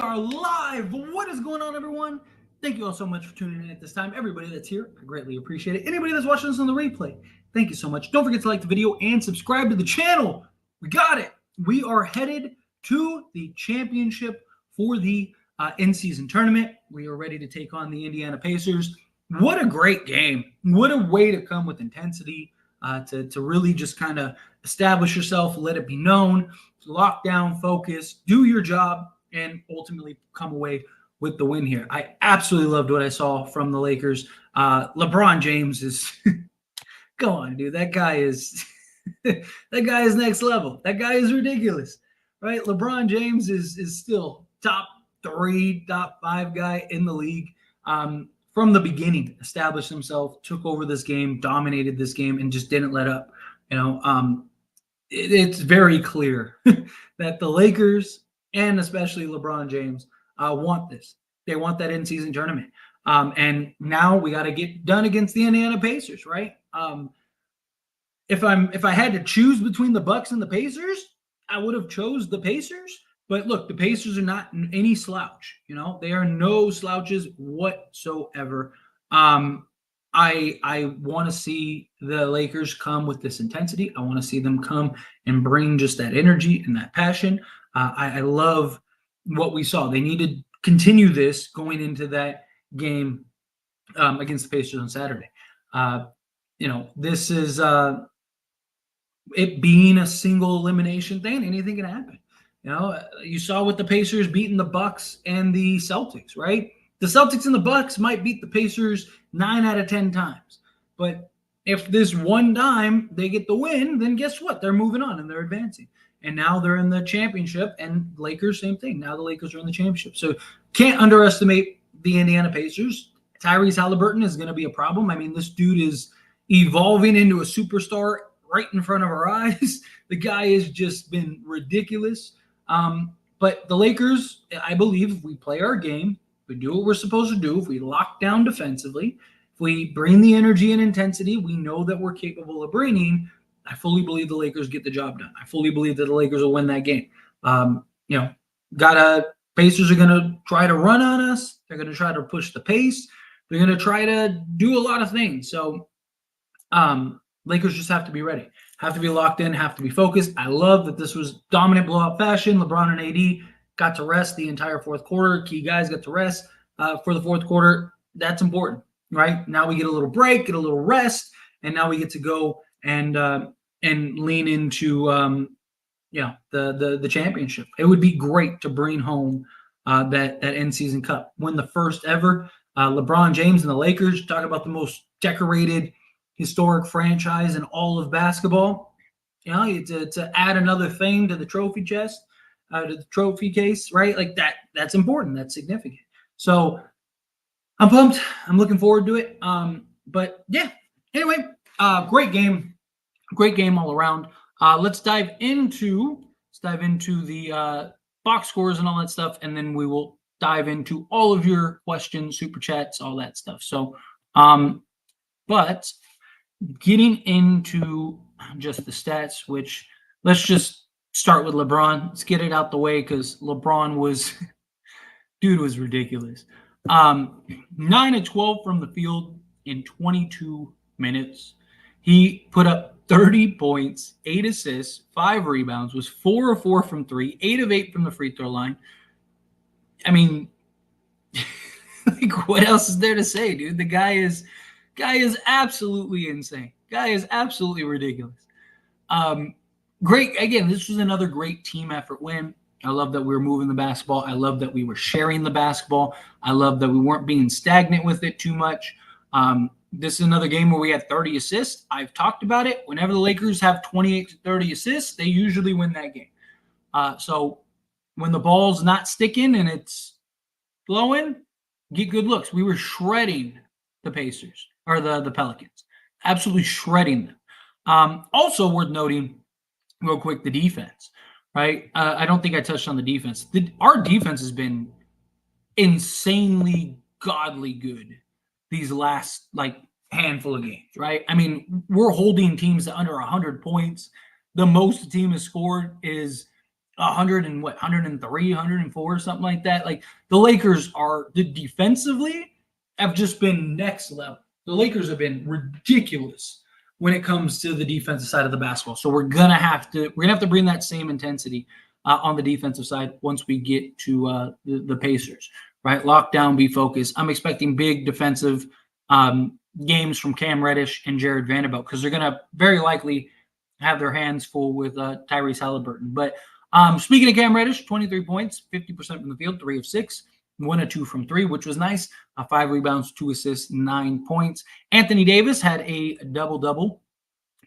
Are live. What is going on, everyone? Thank you all so much for tuning in at this time. Everybody that's here, I greatly appreciate it. Anybody that's watching this on the replay, thank you so much. Don't forget to like the video and subscribe to the channel. We got it. We are headed to the championship for the in-season tournament. We are ready to take on the Indiana Pacers. What a great game. What a way to come with intensity, to really just kind of establish yourself, let it be known, lock down, focus, do your job, and ultimately come away with the win here. I absolutely loved what I saw from the Lakers. LeBron James is go on, dude. That guy is that guy is next level. That guy is ridiculous, right? LeBron James is still top three, top five guy in the league. From the beginning, established himself, took over this game, dominated this game, and just didn't let up. It's very clear that the Lakers and especially LeBron James want this. They want that in-season tournament. And now we got to get done against the Indiana Pacers, right? If I had to choose between the Bucks and the Pacers, I would have chose the Pacers. But look, the Pacers are not any slouch. They are no slouches whatsoever. I want to see the Lakers come with this intensity. I want to see them come and bring just that energy and that passion. I love what we saw. They need to continue this going into that game against the Pacers on Saturday. This is it being a single elimination thing. Anything can happen. You saw with the Pacers beating the Bucks and the Celtics, right? The Celtics and the Bucks might beat the Pacers 9 out of 10 times. But if this one time they get the win, then guess what? They're moving on and they're advancing. And now they're in the championship, and Lakers, same thing. Now the Lakers are in the championship. So can't underestimate the Indiana Pacers. Tyrese Halliburton is going to be a problem. I mean, this dude is evolving into a superstar right in front of our eyes. The guy has just been ridiculous. But the Lakers, I believe, if we play our game, if we do what we're supposed to do, if we lock down defensively, if we bring the energy and intensity we know that we're capable of bringing, I fully believe the Lakers get the job done. I fully believe that the Lakers will win that game. Pacers are going to try to run on us. They're going to try to push the pace. They're going to try to do a lot of things. So Lakers just have to be ready, have to be locked in, have to be focused. I love that this was dominant blowout fashion. LeBron and AD got to rest the entire fourth quarter. Key guys got to rest for the fourth quarter. That's important, right? Now we get a little break, get a little rest, and now we get to go and lean into the championship. It would be great to bring home that end season cup, win the first ever. LeBron James and the Lakers, talk about the most decorated historic franchise in all of basketball. To add another thing to the trophy chest, to the trophy case, right? Like that's important. That's significant. So I'm pumped. I'm looking forward to it. But yeah, anyway, great game all around. Let's dive into the box scores and all that stuff, and then we will dive into all of your questions, super chats, all that stuff. So, but getting into just the stats, which let's just start with LeBron. Let's get it out the way because LeBron was ridiculous. 9 of 12 from the field in 22 minutes. He put up 30 points, 8 assists, 5 rebounds, was 4 of 4 from 3, 8 of 8 from the free throw line. I mean, like, what else is there to say, dude? The guy is absolutely insane. Guy is absolutely ridiculous. Great. Again, this was another great team effort win. I love that we were moving the basketball. I love that we were sharing the basketball. I love that we weren't being stagnant with it too much. This is another game where we had 30 assists. I've talked about it. Whenever the Lakers have 28 to 30 assists, they usually win that game. So when the ball's not sticking and it's flowing, get good looks. We were shredding the Pacers or the Pelicans, absolutely shredding them. Also worth noting, real quick, the defense, right? I don't think I touched on the defense. Our defense has been insanely godly good these last handful of games, right? I mean, we're holding teams to under 100 points. The most the team has scored is 103, 104, something like that. Like the Lakers are defensively have just been next level. The Lakers have been ridiculous when it comes to the defensive side of the basketball. So we're gonna have to bring that same intensity on the defensive side once we get to the Pacers. Right, lock down, be focused. I'm expecting big defensive games from Cam Reddish and Jared Vanderbilt because they're gonna very likely have their hands full with Tyrese Halliburton. But speaking of Cam Reddish, 23 points, 50% from the field, 3 of 6, 1 of 2 from 3, which was nice. 5 rebounds, 2 assists, 9 points. Anthony Davis had a double-double,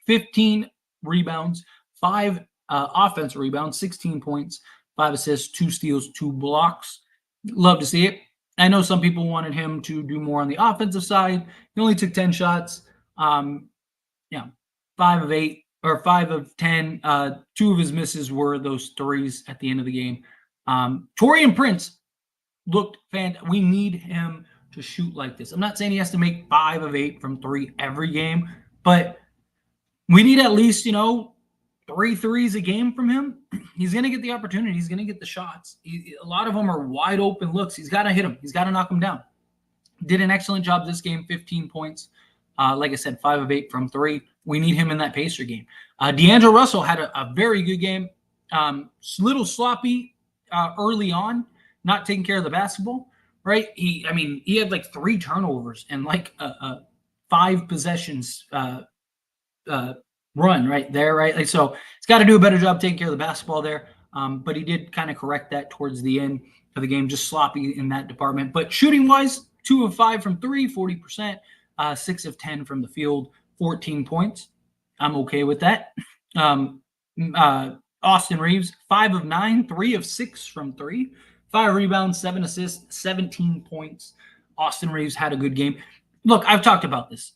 15 rebounds, 5 offensive rebounds, 16 points, 5 assists, 2 steals, 2 blocks. Love to see it. I know some people wanted him to do more on the offensive side. He only took 10 shots. 5 of 8 or 5 of 10. 2 of his misses were those threes at the end of the game. Taurean Prince looked fantastic. We need him to shoot like this. I'm not saying he has to make 5 of 8 from 3 every game, but we need at least, 3 threes a game from him. He's going to get the opportunity. He's going to get the shots. A lot of them are wide open looks. He's got to hit them. He's got to knock them down. Did an excellent job this game, 15 points. Like I said, 5 of 8 from 3. We need him in that Pacer game. D'Angelo Russell had a very good game. Little sloppy early on, not taking care of the basketball, right? He had like 3 turnovers and like 5 possessions run right there, right? Like, so he's got to do a better job taking care of the basketball there. But he did kind of correct that towards the end of the game, just sloppy in that department. But shooting-wise, 2 of 5 from 3, 40%. 6 of 10 from the field, 14 points. I'm okay with that. Austin Reeves, 5 of 9, 3 of 6 from 3, 5 rebounds, 7 assists, 17 points. Austin Reeves had a good game. Look, I've talked about this.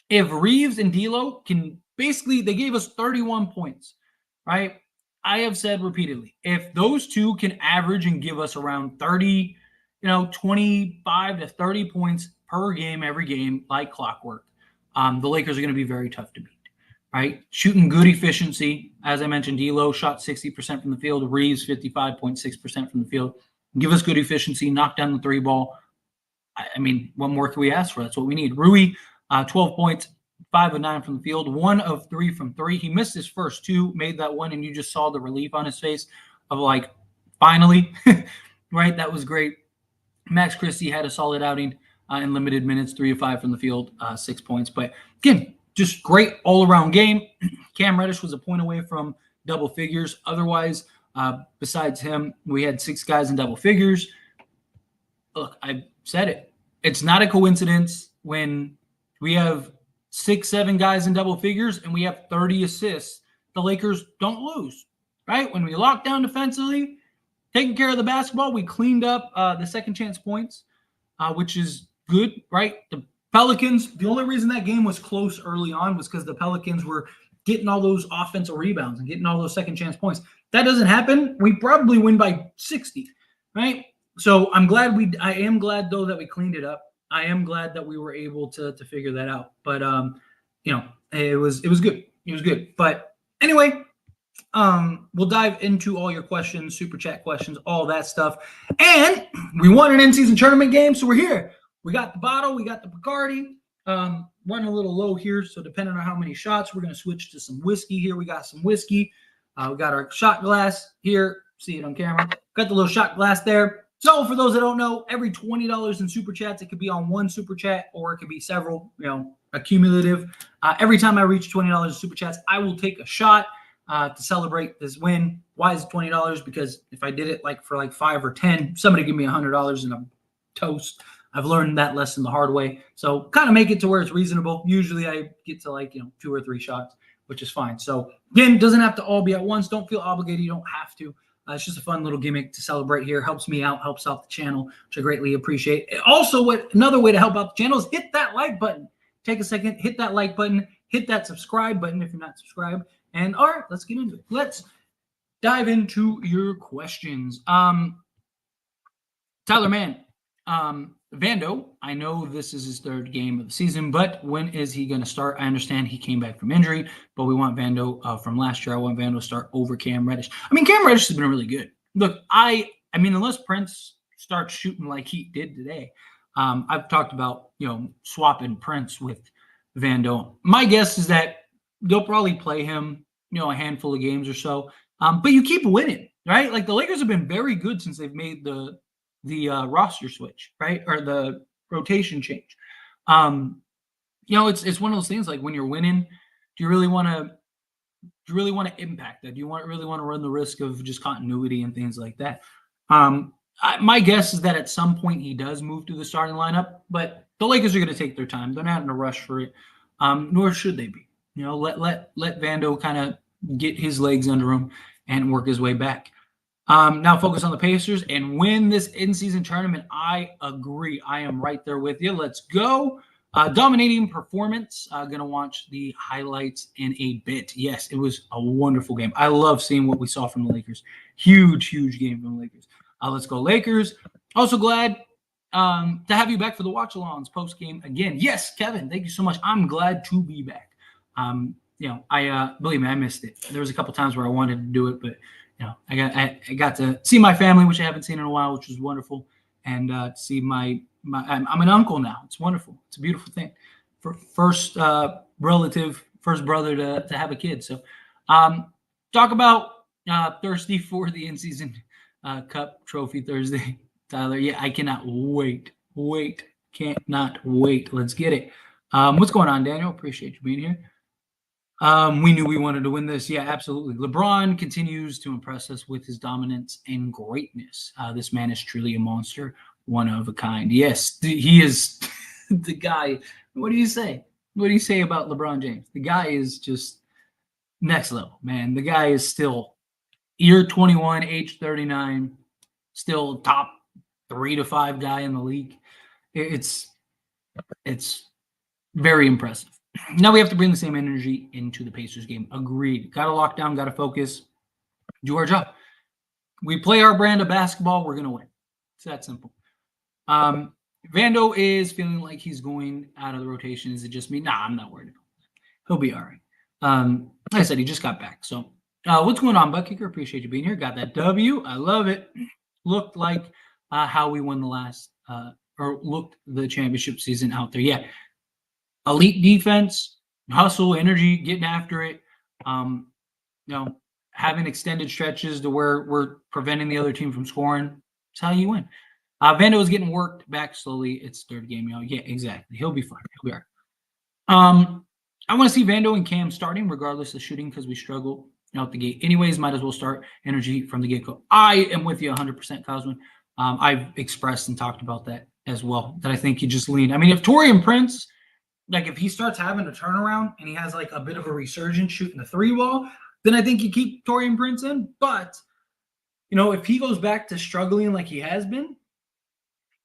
If Reeves and D'Lo can basically, they gave us 31 points, right? I have said repeatedly, if those two can average and give us around 30, 25 to 30 points per game, every game, like clockwork, the Lakers are going to be very tough to beat, right? Shooting good efficiency. As I mentioned, D'Lo shot 60% from the field. Reeves, 55.6% from the field. Give us good efficiency. Knock down the 3 ball. I mean, what more can we ask for? That's what we need. Rui, 12 points, 5 of 9 from the field, 1 of 3 from 3. He missed his first 2, made that one, and you just saw the relief on his face of like, finally, right? That was great. Max Christie had a solid outing in limited minutes, 3 of 5 from the field, 6 points. But again, just great all-around game. Cam Reddish was a point away from double figures. Otherwise, besides him, we had 6 guys in double figures. Look, I said it. It's not a coincidence when we have 6, 7 guys in double figures and we have 30 assists. The Lakers don't lose, right? When we lock down defensively, taking care of the basketball, we cleaned up the second chance points, which is good, right? The Pelicans, the only reason that game was close early on was because the Pelicans were getting all those offensive rebounds and getting all those second chance points. That doesn't happen. We probably win by 60, right? So I am glad though that we cleaned it up. I am glad that we were able to figure that out. But it was good. It was good. But anyway, we'll dive into all your questions, super chat questions, all that stuff. And we won an in-season tournament game, so we're here. We got the bottle, we got the Bacardi. Running a little low here, so depending on how many shots, we're going to switch to some whiskey here. We got some whiskey. We got our shot glass here. See it on camera. Got the little shot glass there. So for those that don't know, every $20 in super chats, it could be on one super chat or it could be several, accumulative. Every time I reach $20 in super chats, I will take a shot to celebrate this win. Why is it $20? Because if I did it for 5 or 10, somebody give me $100 and I'm toast. I've learned that lesson the hard way. So kind of make it to where it's reasonable. Usually I get to 2 or 3 shots, which is fine. So again, it doesn't have to all be at once. Don't feel obligated. You don't have to. It's just a fun little gimmick to celebrate here. Helps me out, helps out the channel, which I greatly appreciate. Also, another way to help out the channel is hit that like button. Take a second, hit that like button, hit that subscribe button if you're not subscribed. And all right, let's get into it. Let's dive into your questions. Tyler Mann, Vando, I know this is his third game of the season, but when is he going to start? I understand he came back from injury, but we want Vando from last year. I want Vando to start over Cam Reddish. I mean, Cam Reddish has been really good. Look, I mean, unless Prince starts shooting like he did today, I've talked about swapping Prince with Vando. My guess is that they'll probably play him a handful of games or so. But you keep winning, right? Like the Lakers have been very good since they've made the roster switch, right? Or the rotation change. It's one of those things like when you're winning, do you really want to impact that? Do you really want to run the risk of just continuity and things like that? My guess is that at some point he does move to the starting lineup, but the Lakers are going to take their time. They're not in a rush for it, nor should they be. Let Vando kind of get his legs under him and work his way back. Now focus on the Pacers and win this in-season tournament. I agree. I am right there with you. Let's go. Dominating performance. Going to watch the highlights in a bit. Yes, it was a wonderful game. I love seeing what we saw from the Lakers. Huge game from the Lakers. Let's go Lakers. Also glad to have you back for the watch-alongs post-game again. Yes, Kevin, thank you so much. I'm glad to be back. I believe me, I missed it. There was a couple times where I wanted to do it, but I got to see my family, which I haven't seen in a while, which was wonderful, and see I'm an uncle now. It's wonderful. It's a beautiful thing. First relative, first brother to have a kid. So, talk about thirsty for the in-season Cup trophy Thursday, Tyler. Yeah, I cannot wait. Cannot wait. Let's get it. What's going on, Daniel? Appreciate you being here. We knew we wanted to win this. Yeah, absolutely. LeBron continues to impress us with his dominance and greatness. This man is truly a monster, one of a kind. Yes, he is the guy. What do you say? What do you say about LeBron James? The guy is just next level, man. The guy is still year 21, age 39, still top 3 to 5 guy in the league. It's very impressive. Now we have to bring the same energy into the Pacers game. Agreed. Got to lock down, got to focus, do our job. We play our brand of basketball, we're going to win. It's that simple. Vando is feeling like he's going out of the rotation. Is it just me? Nah, I'm not worried about that. He'll be all right. Like I said, he just got back. So what's going on, Butt Kicker? Appreciate you being here. Got that W. I love it. Looked like how we won the last or looked the championship season out there. Yeah. Elite defense, hustle, energy, getting after it. Having extended stretches to where we're preventing the other team from scoring. That's how you win. Vando is getting worked back slowly. It's third game, Yeah, exactly. He'll be fine. He'll be all right. I want to see Vando and Cam starting regardless of shooting because we struggle out the gate. Anyways, might as well start energy from the get-go. I am with you 100%, Cosman. I've expressed and talked about that as well, that I think you just lean. I mean, if Taurean Prince – like if he starts having a turnaround and he has like a bit of a resurgence shooting the 3-ball, then I think you keep Taurean Prince in. But, if he goes back to struggling like he has been,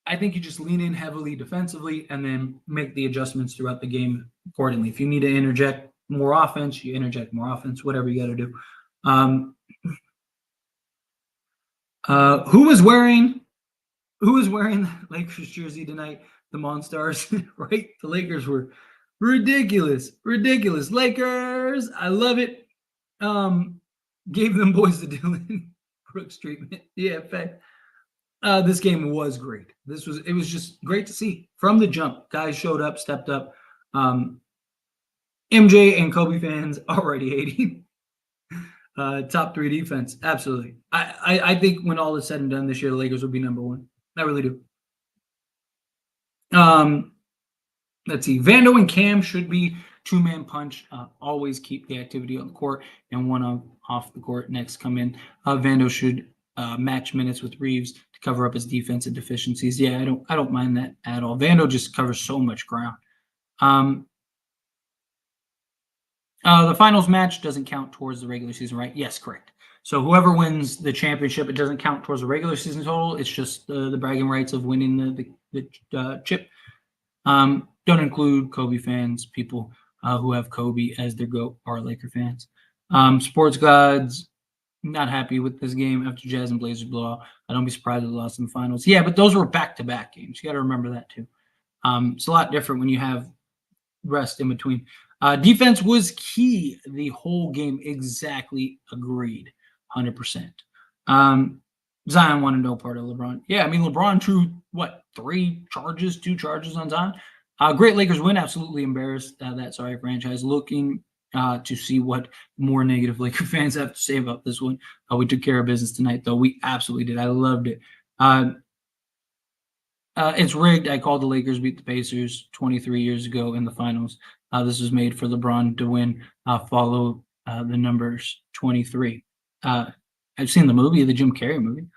I think you just lean in heavily defensively and then make the adjustments throughout the game accordingly. If you need to interject more offense, you interject more offense, whatever you got to do. Who was wearing the Lakers jersey tonight? The Monstars, right? The Lakers were ridiculous. Lakers, I love it. Gave them boys the Dylan Brooks treatment. Yeah, in fact, this game was great. It was just great to see from the jump. Guys showed up, stepped up. MJ and Kobe fans already hating. Top 3 defense, absolutely. I think when all is said and done this year, the Lakers will be number 1. I really do. Let's see. Vando and Cam should be 2-man punch. Always keep the activity on the court and one off the court. Next come in. Vando should match minutes with Reeves to cover up his defensive deficiencies. Yeah, I don't mind that at all. Vando just covers so much ground. The finals match doesn't count towards the regular season, right? Yes, correct. So whoever wins the championship, it doesn't count towards the regular season total. It's just the bragging rights of winning the chip. Don't include Kobe fans. People who have Kobe as their GOAT are Laker fans. Sports gods Not happy with this game after Jazz and Blazers blowout. I don't be surprised if they lost in the finals. Yeah, but those were back-to-back games. You got to remember that too. It's a lot different when you have rest in between. Defense was key the whole game. Exactly agreed, 100%. Zion wanted no part of LeBron. Yeah, I mean LeBron drew what 2 charges on Zion. Great Lakers win. Absolutely embarrassed that sorry franchise. Looking to see what more negative Laker fans have to say about this one. We took care of business tonight, though. We absolutely did. I loved it. It's rigged. I called the Lakers beat the Pacers 23 years ago in the finals. This was made for LeBron to win. Follow the numbers 23. I've seen the movie, the Jim Carrey movie.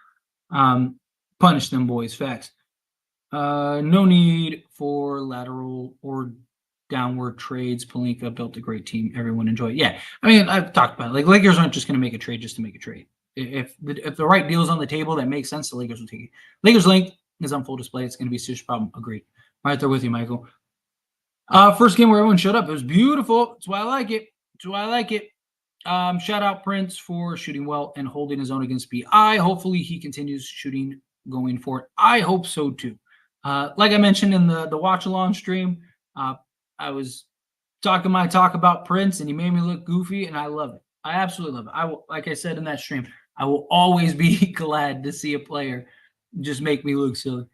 Punish them boys. Facts. No need for lateral or downward trades. Pelinka built a great team. Everyone enjoy it. Yeah, I mean, I've talked about it. Like Lakers aren't just going to make a trade just to make a trade. If the right deal is on the table that makes sense, the Lakers will take it. Lakers length is on full display. It's going to be a serious problem. Agreed. Right there with you, Michael. First game where everyone showed up. It was beautiful. That's why I like it. That's why I like it. Shout out Prince for shooting well and holding his own against BI. Hopefully he continues shooting going forward. I hope so too. Like I mentioned in the watch along stream, I was talking my talk about Prince and he made me look goofy and I love it. I absolutely love it. I will, like I said in that stream, I will always be glad to see a player just make me look silly.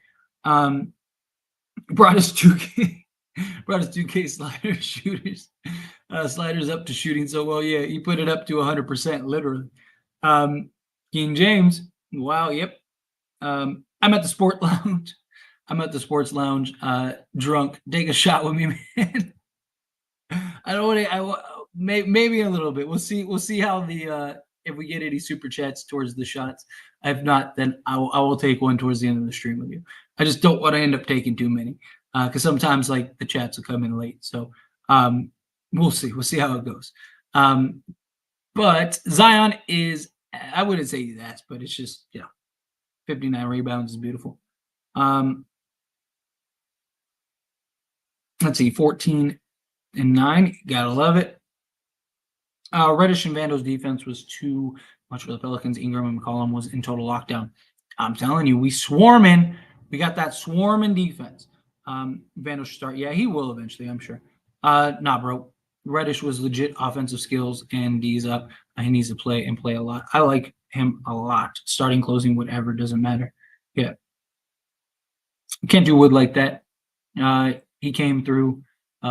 Brought us 2K slider shooters. Sliders up to shooting so well. Yeah, he put it up to 100%, literally. King James, wow, yep. I'm at the sport lounge. I'm at the sports lounge, drunk. Take a shot with me, man. I don't want to. Maybe a little bit. We'll see. We'll see how the if we get any super chats towards the shots. If not, then I will take one towards the end of the stream with you. I just don't want to end up taking too many because sometimes like the chats will come in late. So we'll see. We'll see how it goes. But Zion is. I wouldn't say he's ass, but it's just 59 rebounds is beautiful. Let's see, 14 and 9. Gotta love it. Reddish and Vando's defense was too much for the Pelicans. Ingram and McCollum was in total lockdown. I'm telling you, we swarming. We got that swarming defense. Vando should start. Yeah, he will eventually, I'm sure. Nah, bro. Reddish was legit offensive skills, and D's up. He needs to play and play a lot. I like him a lot. Starting, closing, whatever, doesn't matter. Yeah. You can't do Wood like that. He came through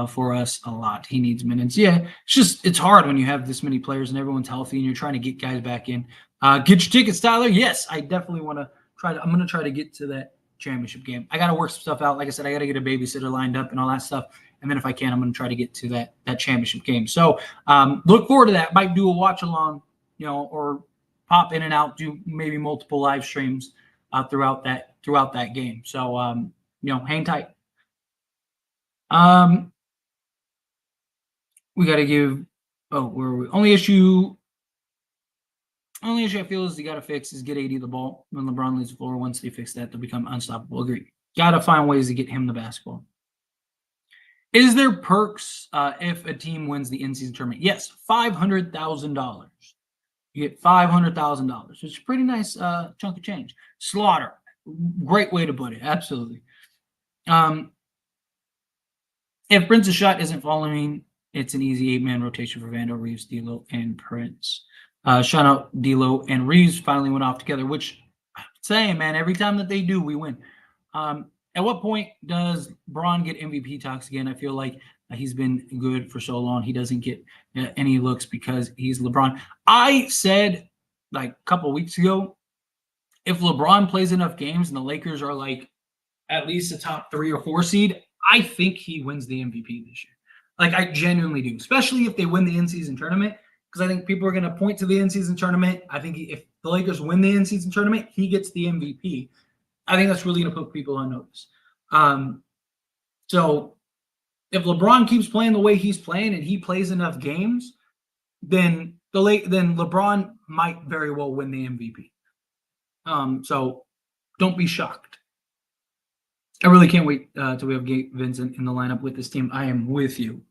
for us a lot. He needs minutes. Yeah, it's hard when you have this many players and everyone's healthy and you're trying to get guys back in. Get your tickets, Tyler. Yes, I definitely want to try. I'm going to try to get to that championship game. I got to work some stuff out. Like I said, I got to get a babysitter lined up and all that stuff. And then if I can, I'm going to try to get to that championship game. So look forward to that. Might do a watch along, or pop in and out, do maybe multiple live streams throughout that game. So hang tight. We got to give. Oh, where are we? Only issue I feel is you got to fix is get AD the ball when LeBron leaves the floor. Once they fix that, they'll become unstoppable. Agreed. Got to find ways to get him the basketball. Is there perks if a team wins the in-season tournament? Yes, $500,000. You get $500,000, which is a pretty nice chunk of change. Slaughter, great way to put it. Absolutely. If Prince's shot isn't following, it's an easy 8-man rotation for Vando, Reeves, D'Lo, and Prince. Shout out D'Lo and Reeves finally went off together, which I'm saying, man, every time that they do, we win. At what point does Bron get MVP talks again? I feel like he's been good for so long. He doesn't get any looks because he's LeBron. I said like a couple of weeks ago, if LeBron plays enough games and the Lakers are like at least a top 3 or 4 seed, I think he wins the MVP this year. Like I genuinely do, especially if they win the in-season tournament, because I think people are going to point to the in-season tournament. I think if the Lakers win the in-season tournament, he gets the MVP. I think that's really going to put people on notice. So if LeBron keeps playing the way he's playing and he plays enough games, then LeBron might very well win the MVP. So don't be shocked. I really can't wait till we have Gabe Vincent in the lineup with this team. I am with you.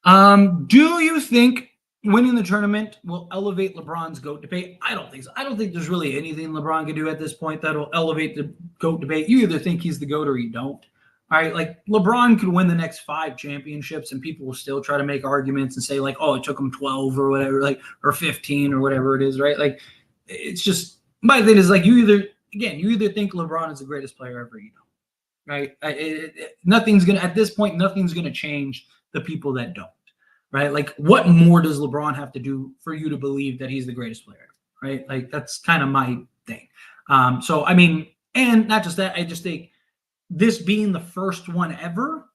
Do you think winning the tournament will elevate LeBron's GOAT debate. I don't think so. I don't think there's really anything LeBron can do at this point that'll elevate the GOAT debate. You either think he's the GOAT or you don't. All right, like LeBron could win the next 5 championships and people will still try to make arguments and say, like, oh, it took him 12 or whatever, like, or 15 or whatever it is, right? Like, it's just, my thing is, like, you either think LeBron is the greatest player ever, you know, right? Nothing's going to, at this point, nothing's going to change the people that don't, right? Like, what more does LeBron have to do for you to believe that he's the greatest player, right? Like, that's kind of my thing. So, I mean, and not just that, I just think this being the first one ever,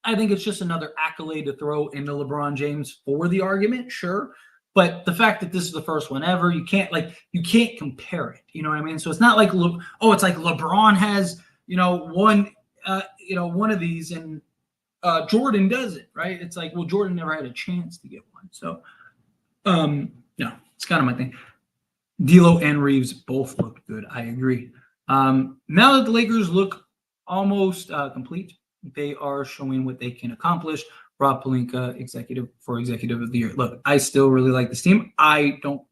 I think it's just another accolade to throw into LeBron James for the argument, sure. But the fact that this is the first one ever, you can't compare it. You know what I mean? So it's not like, it's like LeBron has, one of these and Jordan does it, right? It's like, well, Jordan never had a chance to get one. So, no, it's kind of my thing. D'Lo and Reeves both looked good. I agree. Now that the Lakers look almost complete, they are showing what they can accomplish. Rob Pelinka, executive of the year. Look, I still really like this team. I don't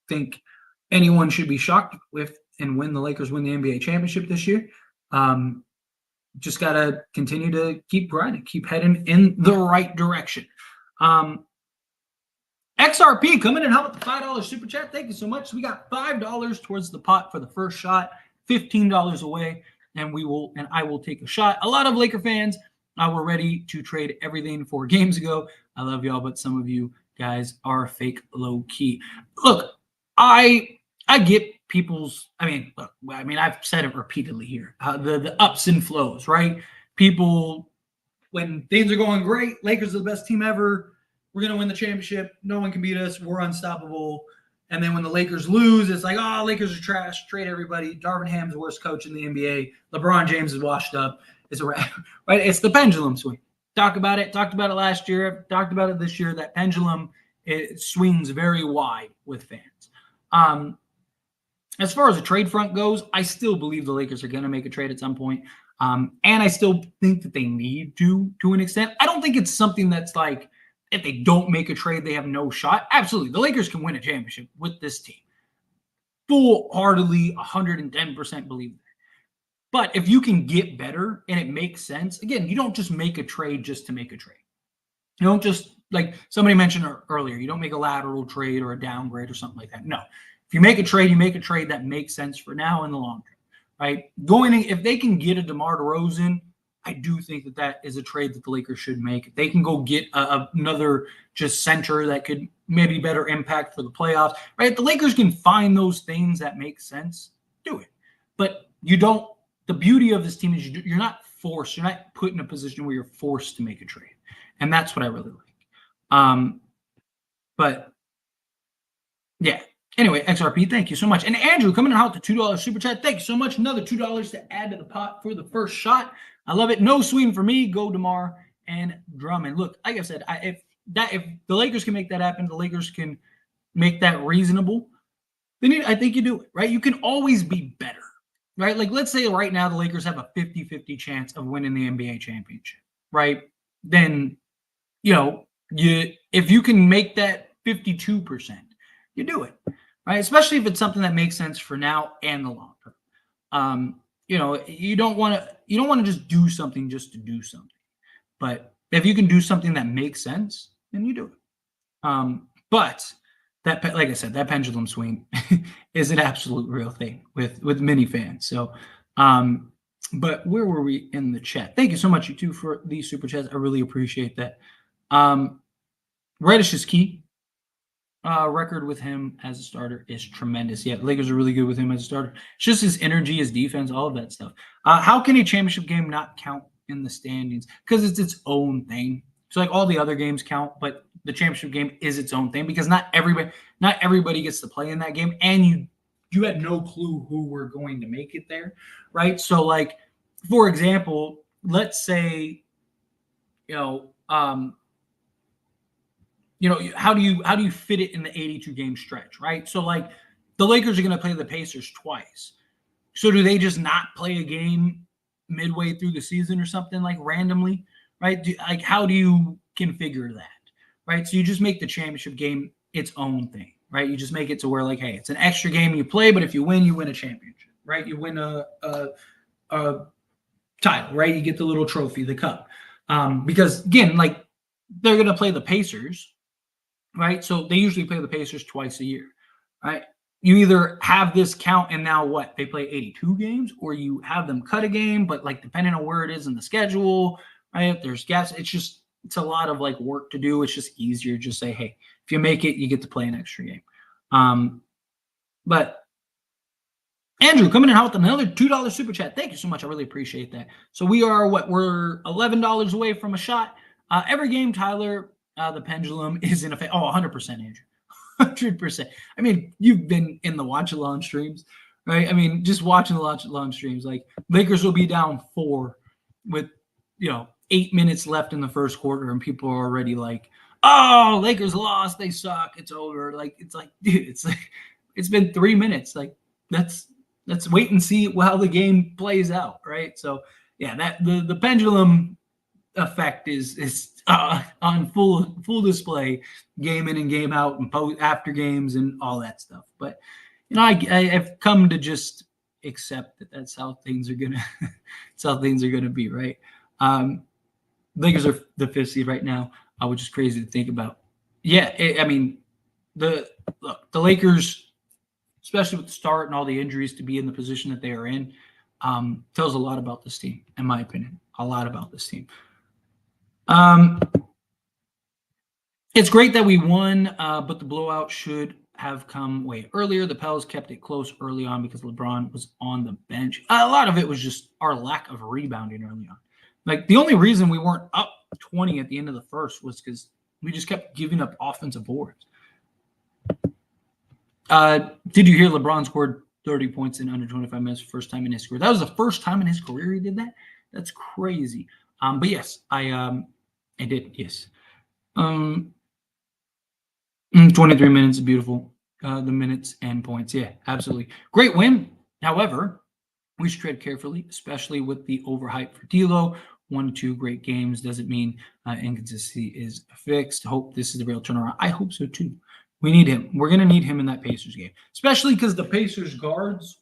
think anyone should be shocked if and when the Lakers win the NBA championship this year. Just got to continue to keep grinding, keep heading in the right direction. XRP coming in hot with the $5 super chat. Thank you so much. We got $5 towards the pot for the first shot, $15 away, and I will take a shot. A lot of Laker fans were ready to trade everything 4 games ago. I love y'all, but some of you guys are fake low key. Look, I get people's. I've said it repeatedly here. The ups and flows, right? People, when things are going great, Lakers are the best team ever. We're going to win the championship. No one can beat us. We're unstoppable. And then when the Lakers lose, it's like, oh, Lakers are trash. Trade everybody. Darvin Ham's the worst coach in the NBA. LeBron James is washed up. It's a wrap, right? It's the pendulum swing. Talked about it last year. Talked about it this year. That pendulum, it swings very wide with fans. As far as the trade front goes, I still believe the Lakers are going to make a trade at some point. And I still think that they need to an extent. I don't think it's something that's like, if they don't make a trade, they have no shot. Absolutely. The Lakers can win a championship with this team. Full-heartedly, 110% believe that. But if you can get better and it makes sense, again, you don't just make a trade just to make a trade. You don't just, like somebody mentioned earlier, you don't make a lateral trade or a downgrade or something like that. No. If you make a trade that makes sense for now in the long term, right? If they can get a DeMar DeRozan, I do think that is a trade that the Lakers should make. If they can go get another just center that could maybe better impact for the playoffs, right? If the Lakers can find those things that make sense, do it. But you don't. The beauty of this team is you're not forced. You're not put in a position where you're forced to make a trade, and that's what I really like. But yeah. Anyway, XRP, thank you so much. And Andrew coming in hot with the $2 super chat. Thank you so much. Another $2 to add to the pot for the first shot. I love it. No swing for me. Go DeMar and Drummond. Look, like I said, if the Lakers can make that happen, the Lakers can make that reasonable, then I think you do it, right? You can always be better, right? Like, let's say right now the Lakers have a 50-50 chance of winning the NBA championship, right? Then, if you can make that 52%, you do it, right? Especially if it's something that makes sense for now and the long term. You don't want to just do something just to do something. But if you can do something that makes sense, then you do it. But that, like I said, that pendulum swing is an absolute real thing with many fans. So, but where were we in the chat? Thank you so much, you two, for these super chats. I really appreciate that. Reddish is key. Record with him as a starter is tremendous. Yeah, the Lakers are really good with him as a starter. It's just his energy, his defense, all of that stuff. How can a championship game not count in the standings? Because it's its own thing. So like all the other games count, but the championship game is its own thing because not everybody gets to play in that game, and you had no clue who were going to make it there, right? So like, for example, let's say, how do you fit it in the 82 game stretch, right? So like the Lakers are going to play the Pacers twice. So do they just not play a game midway through the season or something, like randomly, right? How do you configure that, right? So you just make the championship game its own thing, right? You just make it to where like, hey, it's an extra game you play, but if you win a championship, right? You win a title, right? You get the little trophy, the cup. Because again, like they're gonna play the Pacers, right? So they usually play the Pacers twice a year, right? You either have this count and now what? They play 82 games, or you have them cut a game, but like depending on where it is in the schedule, right? If there's gaps, it's a lot of like work to do. It's just easier. Just say, hey, if you make it, you get to play an extra game. But Andrew coming in out with another $2 super chat. Thank you so much. I really appreciate that. So we're $11 away from a shot. Every game, Tyler, the pendulum is in effect. Oh, 100%, Andrew. 100%. I mean, you've been in the watch along streams, right? I mean, just watching the watch along streams, like Lakers will be down 4 with 8 minutes left in the first quarter, and people are already like, "Oh, Lakers lost. They suck. It's over." Like it's like, dude, it's been 3 minutes. Like let's wait and see how the game plays out, right? So yeah, that the pendulum effect is on full display, game in and game out, and after games and all that stuff. But I've come to just accept that that's how things are gonna that's how things are gonna be, right? Lakers are the 5th seed right now, which is crazy to think about. Yeah, I mean the Lakers, especially with the start and all the injuries, to be in the position that they are in, tells a lot about this team, in my opinion. A lot about this team. It's great that we won, but the blowout should have come way earlier. The Pels kept it close early on because LeBron was on the bench. A lot of it was just our lack of rebounding early on. Like the only reason we weren't up 20 at the end of the first was because we just kept giving up offensive boards. Did you hear LeBron scored 30 points in under 25 minutes, first time in his career? That was the first time in his career he did that. That's crazy. But yes, I did. Yes. 23 minutes is beautiful. The minutes and points. Yeah, absolutely. Great win. However, we should tread carefully, especially with the overhype for D'Lo. 1 to 2 great games doesn't mean inconsistency is fixed. Hope this is the real turnaround. I hope so too. We need him. We're going to need him in that Pacers game, especially because the Pacers guards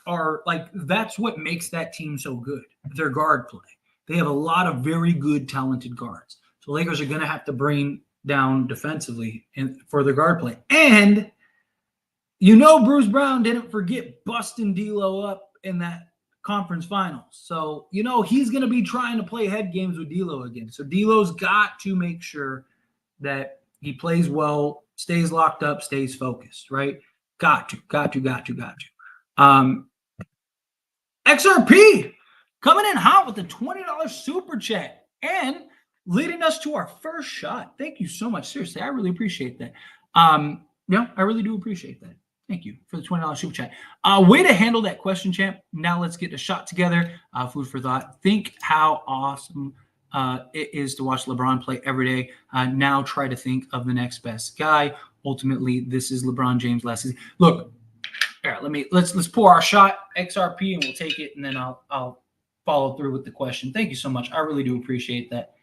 are like, that's what makes that team so good. Their guard play. They have a lot of very good, talented guards. So Lakers are going to have to bring down defensively for the guard play. And Bruce Brown didn't forget busting D'Lo up in that conference finals. So, he's going to be trying to play head games with D'Lo again. So D'Lo's got to make sure that he plays well, stays locked up, stays focused, right? Got to. XRP coming in hot with the $20 super chat and leading us to our first shot. Thank you so much. Seriously, I really appreciate that. I really do appreciate that. Thank you for the $20 super chat. Way to handle that question, champ. Now let's get a shot together. Food for thought. Think how awesome it is to watch LeBron play every day. Now try to think of the next best guy. Ultimately, this is LeBron James last season. Look, all right, let's pour our shot, XRP, and we'll take it, and then I'll follow through with the question. Thank you so much. I really do appreciate that.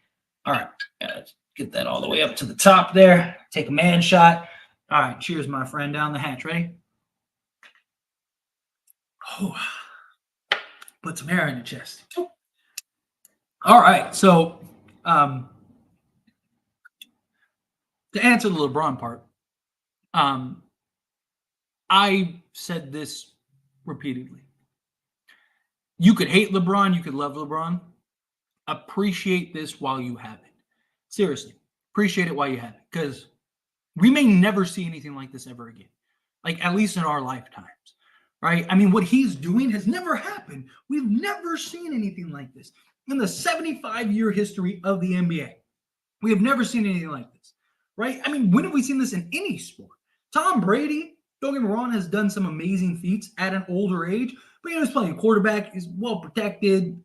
All right, let's get that all the way up to the top there. Take a man shot. All right, cheers, my friend. Down the hatch. Ready? Oh, put some hair in your chest. All right, so to answer the LeBron part, I said this repeatedly. You could hate LeBron, you could love LeBron. Appreciate this while you have it. Seriously, appreciate it while you have it, because we may never see anything like this ever again, like at least in our lifetimes, right? I mean, what he's doing has never happened. We've never seen anything like this in the 75-year history of the NBA. We have never seen anything like this, right? I mean, when have we seen this in any sport? Tom Brady, don't get me wrong, has done some amazing feats at an older age, but he's playing quarterback, he's well protected.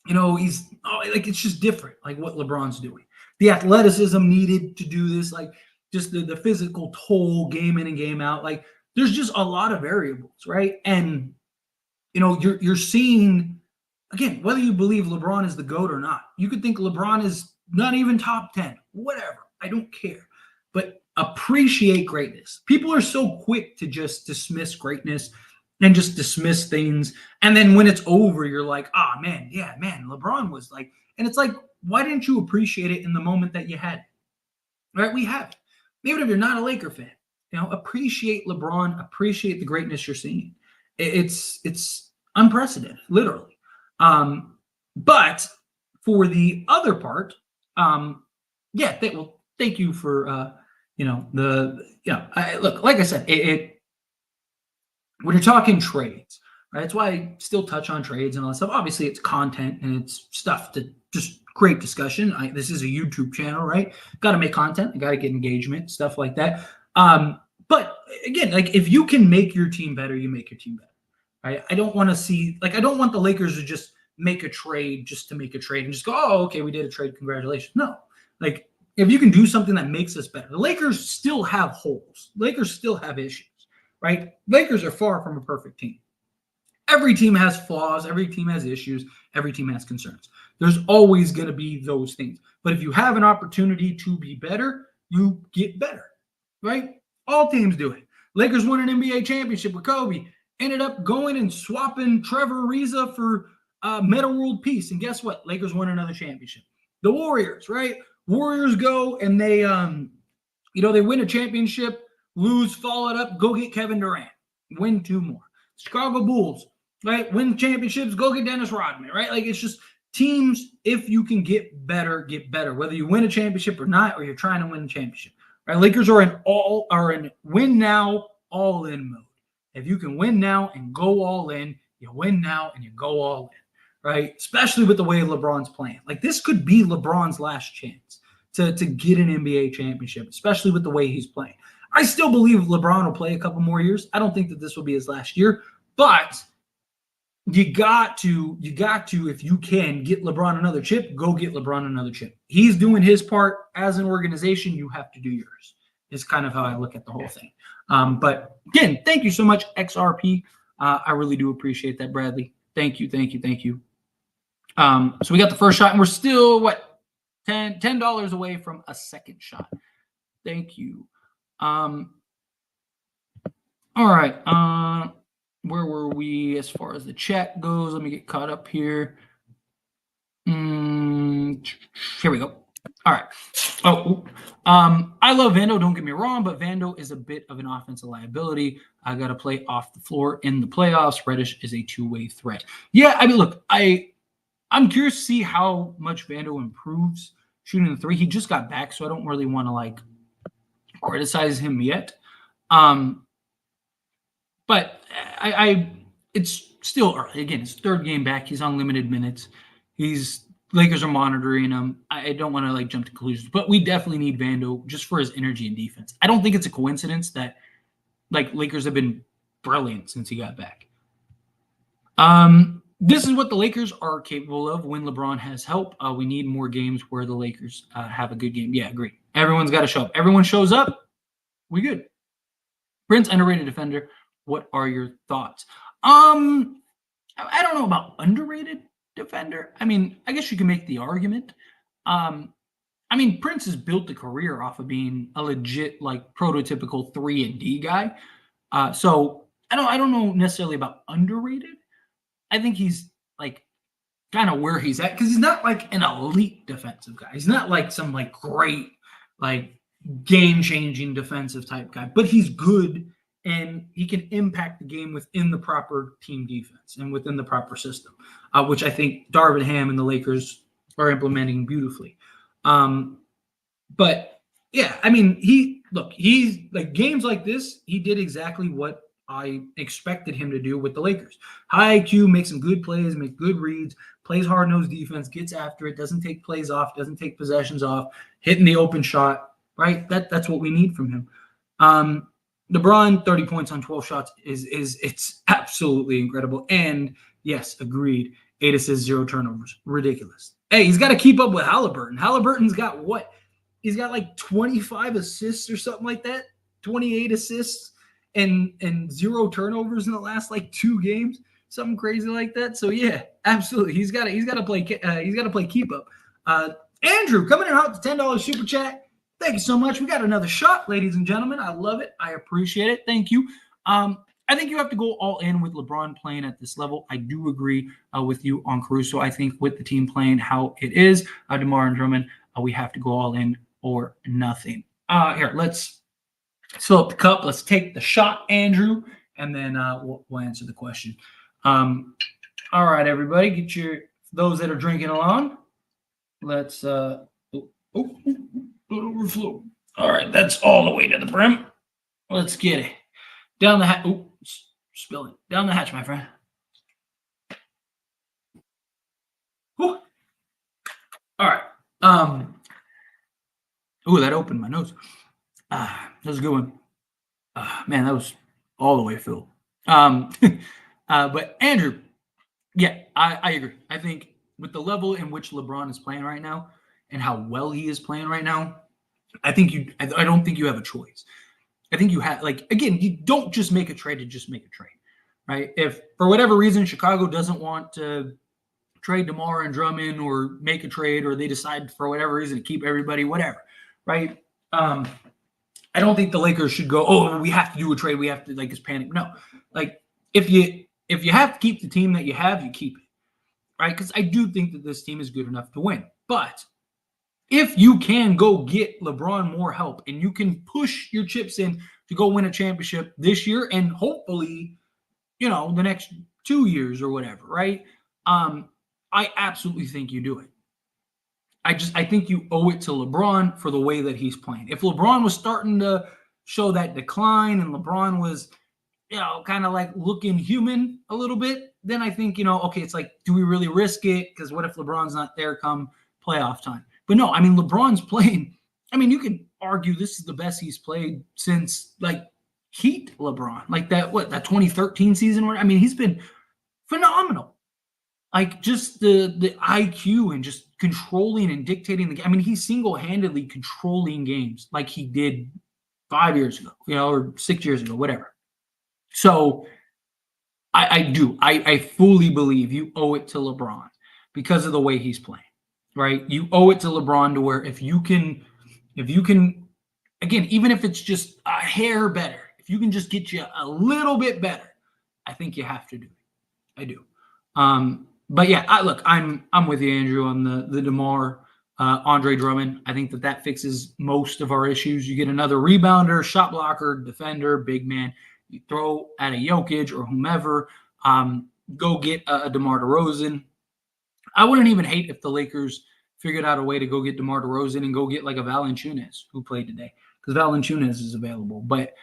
It's just different, like what LeBron's doing. The athleticism needed to do this, like just the physical toll, game in and game out. Like there's just a lot of variables, right? And you're seeing, again, whether you believe LeBron is the GOAT or not, you could think LeBron is not even top 10, whatever. I don't care. But appreciate greatness. People are so quick to just dismiss greatness and just dismiss things. And then when it's over, you're like, oh man, yeah, man, LeBron was like, and it's like, why didn't you appreciate it in the moment that you had it? Right? We have it. Even if you're not a Laker fan, appreciate LeBron, appreciate the greatness you're seeing. It's unprecedented, literally. But for the other part, yeah, thank you for look, like I said, when you're talking trades, right? That's why I still touch on trades and all that stuff. Obviously, it's content and it's stuff to just great discussion. This is a YouTube channel, right? Got to make content, got to get engagement, stuff like that. But again, like if you can make your team better, you make your team better, right? I don't want to see, like, I don't want the Lakers to just make a trade just to make a trade and just go, oh, okay, we did a trade, congratulations. No, like if you can do something that makes us better, the Lakers still have holes. Lakers still have issues, right? Lakers are far from a perfect team. Every team has flaws. Every team has issues. Every team has concerns. There's always going to be those things. But if you have an opportunity to be better, you get better, right? All teams do it. Lakers won an NBA championship with Kobe. Ended up going and swapping Trevor Ariza for Meta World Peace. And guess what? Lakers won another championship. The Warriors, right? Warriors go and they, they win a championship, lose, follow it up, go get Kevin Durant, win 2 more. Chicago Bulls, right? Win championships, go get Dennis Rodman, right? Like it's just teams, if you can get better, whether you win a championship or not, or you're trying to win a championship, right? Lakers are in win now, all in mode. If you can win now and go all in, you win now and you go all in, right? Especially with the way LeBron's playing. Like this could be LeBron's last chance to get an NBA championship, especially with the way he's playing. I still believe LeBron will play a couple more years. I don't think that this will be his last year, but you got to, if you can get LeBron another chip, go get LeBron another chip. He's doing his part as an organization. You have to do yours. Is kind of how I look at the whole thing. But again, thank you so much, XRP. I really do appreciate that, Bradley. Thank you. So we got the first shot, and we're still $10 away from a second shot. Thank you. All right. Where were we as far as the chat goes? Let me get caught up here. Here we go. All right. I love Vando, don't get me wrong, but Vando is a bit of an offensive liability. I got to play off the floor in the playoffs. Reddish is a two-way threat. Yeah, I mean, look, I'm curious to see how much Vando improves shooting the three. He just got back, so I don't really want to criticize him yet. But it's still early. Again, it's third game back. He's on limited minutes. Lakers are monitoring him. I don't want to jump to conclusions, but we definitely need Vando just for his energy and defense. I don't think it's a coincidence that Lakers have been brilliant since he got back. This is what the Lakers are capable of when LeBron has help. We need more games where the Lakers have a good game. Yeah, agree. Everyone's got to show up. Everyone shows up, we good. Prince, underrated defender. What are your thoughts? I don't know about underrated defender. I mean, I guess you can make the argument. Prince has built a career off of being a legit prototypical 3-and-D guy. So I don't know necessarily about underrated. I think he's kind of where he's at because he's not an elite defensive guy. He's not some great game-changing defensive type guy, but he's good and he can impact the game within the proper team defense and within the proper system, which I think Darvin Ham and the Lakers are implementing beautifully. But yeah, he's games like this, he did exactly what I expected him to do with the Lakers. High IQ, makes some good plays, make good reads, plays hard-nosed defense, gets after it, doesn't take plays off, doesn't take possessions off, hitting the open shot, right? That's what we need from him. LeBron, 30 points on 12 shots it's absolutely incredible. And yes, agreed. 8 assists, 0 turnovers. Ridiculous. Hey, he's got to keep up with Halliburton. Halliburton's got what? He's got 25 assists or something like that. 28 assists and 0 turnovers in the last 2 games. Something crazy like that. So yeah, absolutely. He's got to play keep up. Andrew coming in hot with $10 super chat. Thank you so much. We got another shot, ladies and gentlemen. I love it. I appreciate it. Thank you. I think you have to go all in with LeBron playing at this level. I do agree with you on Caruso. I think with the team playing how it is, DeMar and Drummond, we have to go all in or nothing. Here, let's fill up the cup. Let's take the shot, Andrew, and then we'll answer the question. All right, everybody, get those that are drinking along. Let's overflow. All right, that's all the way to the brim. Let's get it. Down the hatch. Oh, spilling. Down the hatch, my friend. Whew. All right. That opened my nose. That was a good one. Man, that was all the way filled. But Andrew, yeah, I agree. I think with the level in which LeBron is playing right now and how well he is playing right now, I don't think you have a choice. I think you have, again, you don't just make a trade to just make a trade, right? If for whatever reason Chicago doesn't want to trade DeMar and Drummond or make a trade, or they decide for whatever reason to keep everybody, whatever, right? I don't think the Lakers should go, oh, we have to do a trade. We have to just panic. No, if you have to keep the team that you have, you keep it, right? Because I do think that this team is good enough to win. But if you can go get LeBron more help and you can push your chips in to go win a championship this year and hopefully, the next 2 years or whatever, right? I absolutely think you do it. I think you owe it to LeBron for the way that he's playing. If LeBron was starting to show that decline and LeBron was, kind of looking human a little bit, then I think, okay, it's do we really risk it? Because what if LeBron's not there come playoff time? But no, LeBron's playing. You could argue this is the best he's played since Heat LeBron, that 2013 season. He's been phenomenal. Just the IQ and just controlling and dictating the game. He's single-handedly controlling games like he did 5 years ago, or 6 years ago, whatever. So I fully believe you owe it to LeBron because of the way he's playing, right? You owe it to LeBron to where if you can, again, even if it's just a hair better, if you can just get you a little bit better, I think you have to do it. I do. But yeah, I'm with you, Andrew, on the DeMar, Andre Drummond. I think that fixes most of our issues. You get another rebounder, shot blocker, defender, big man. You throw at a Jokic or whomever. Go get a DeMar DeRozan. I wouldn't even hate if the Lakers figured out a way to go get DeMar DeRozan and go get a Valanciunas who played today, because Valanciunas is available. But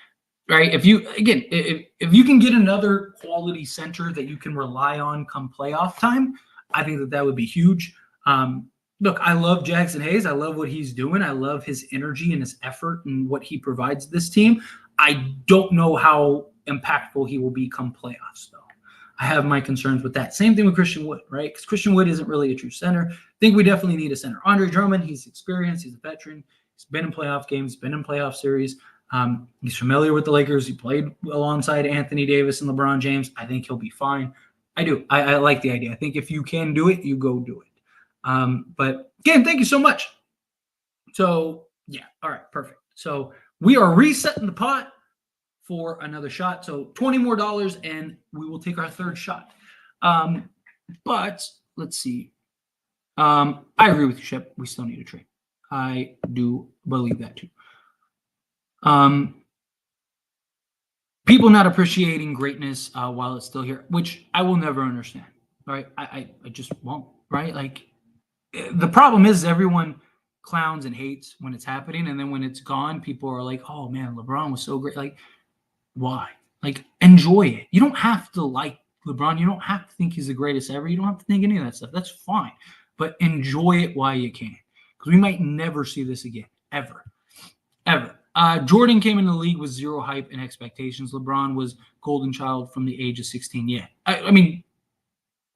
right, if you can get another quality center that you can rely on come playoff time, I think that would be huge. Look, I love Jackson Hayes. I love what he's doing. I love his energy and his effort and what he provides this team. I don't know how impactful he will be come playoffs, though. I have my concerns with that. Same thing with Christian Wood, right? Because Christian Wood isn't really a true center. I think we definitely need a center. Andre Drummond, he's experienced. He's a veteran. He's been in playoff games. Been in playoff series. He's familiar with the Lakers. He played alongside Anthony Davis and LeBron James. I think he'll be fine. I do. I like the idea. I think if you can do it, you go do it. But again, thank you so much. So yeah, all right, perfect. So we are resetting the pot for another shot. So $20 more, and we will take our third shot. But let's see. I agree with you, Shep. We still need a trade. I do believe that too. People not appreciating greatness while it's still here, which I will never understand. Right? I just won't. Right? The problem is everyone clowns and hates when it's happening, and then when it's gone, people are like, "Oh man, LeBron was so great." Why? Enjoy it. You don't have to like LeBron. You don't have to think he's the greatest ever. You don't have to think any of that stuff. That's fine, but enjoy it while you can, because we might never see this again, ever. Jordan came into the league with zero hype and expectations. LeBron was golden child from the age of 16. Yeah.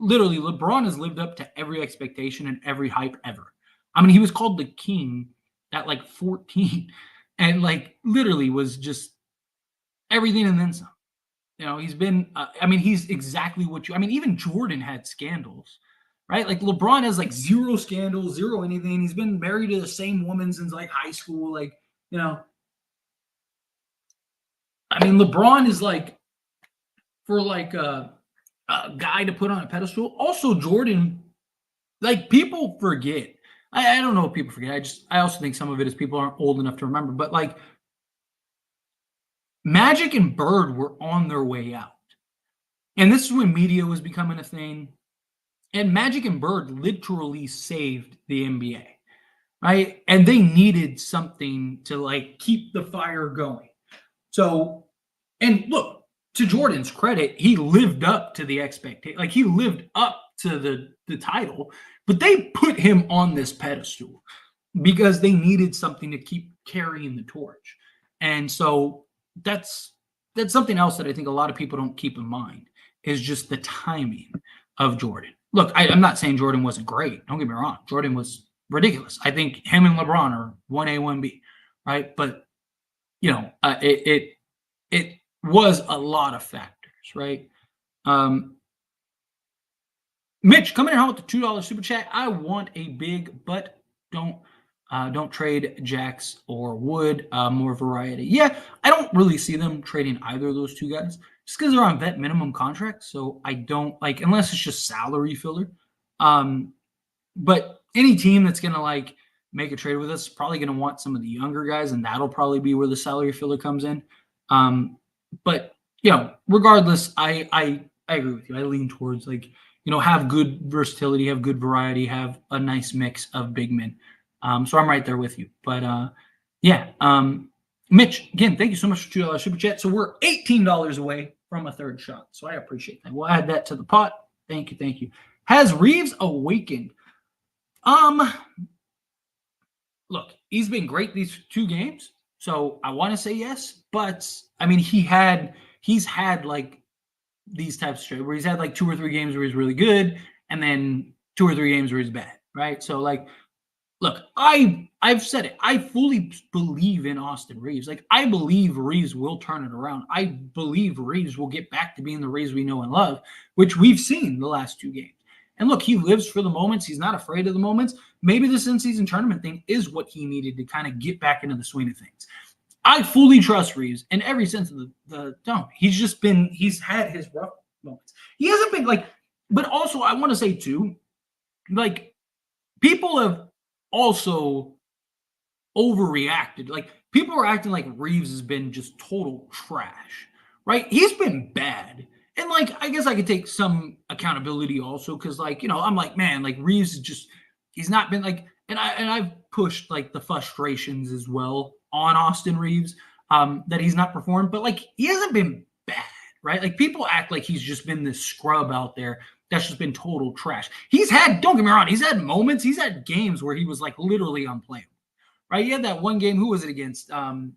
Literally, LeBron has lived up to every expectation and every hype ever. He was called the king at 14 and literally was just everything and then some. He's been, he's exactly what even Jordan had scandals. right? Like LeBron has like zero scandals, zero anything. He's been married to the same woman since like high school. Like, you know, I mean, LeBron is like for like a guy to put on a pedestal. Also, Jordan, like people forget. I don't know if people forget. I also think some of it is people aren't old enough to remember. But like Magic and Bird were on their way out, and this is when media was becoming a thing. And Magic and Bird literally saved the NBA, right? And they needed something to like keep the fire going. So, and look, to Jordan's credit, he lived up to the expectation. Like he lived up to the title, but they put him on this pedestal because they needed something to keep carrying the torch. And so that's something else that I think a lot of people don't keep in mind is just the timing of Jordan. Look, I'm not saying Jordan wasn't great. Don't get me wrong. Jordan was ridiculous. I think him and LeBron are 1A, 1B, right? But you know, it was a lot of factors, right? Um, Mitch coming in home with the $2 super chat. I want a big, but don't trade Jax or Wood. More variety. Yeah, I don't really see them trading either of those two guys just because they're on vet minimum contracts. So I don't like unless it's just salary filler. But any team that's gonna like make a trade with us is probably gonna want some of the younger guys, and that'll probably be where the salary filler comes in. But you know, regardless, I agree with you. I lean towards like have good versatility, have good variety, have a nice mix of big men. So I'm right there with you. But yeah, Mitch, again, thank you so much for $2 super chat. So we're $18 away from a third shot. So I appreciate that. We'll add that to the pot. Thank you, thank you. Has Reeves awakened? Look, he's been great these two games, so I want to say yes. But I mean, he's had like these types of straight where he's had like 2 or 3 games where he's really good, and then 2 or 3 games where he's bad, right? So like, look, I've said it. I fully believe in Austin Reeves. Like, I believe Reeves will turn it around. I believe Reeves will get back to being the Reeves we know and love, which we've seen the last 2 games. And look, he lives for the moments. He's not afraid of the moments. Maybe this in-season tournament thing is what he needed to kind of get back into the swing of things. I fully trust Reeves in every sense of the term. He's had his rough moments. He hasn't been like, but also I want to say too, like people have also overreacted. Like people are acting like Reeves has been just total trash, right? He's been bad. And like I guess I could take some accountability also because like, I'm like, man, like Reeves is just he's not been like I've pushed like the frustrations as well on Austin Reeves that he's not performed, but like he hasn't been bad, right? Like people act like he's just been this scrub out there that's just been total trash. Don't get me wrong, he's had moments, he's had games where he was like literally unplayable. Right? He had that one game. Who was it against? I'm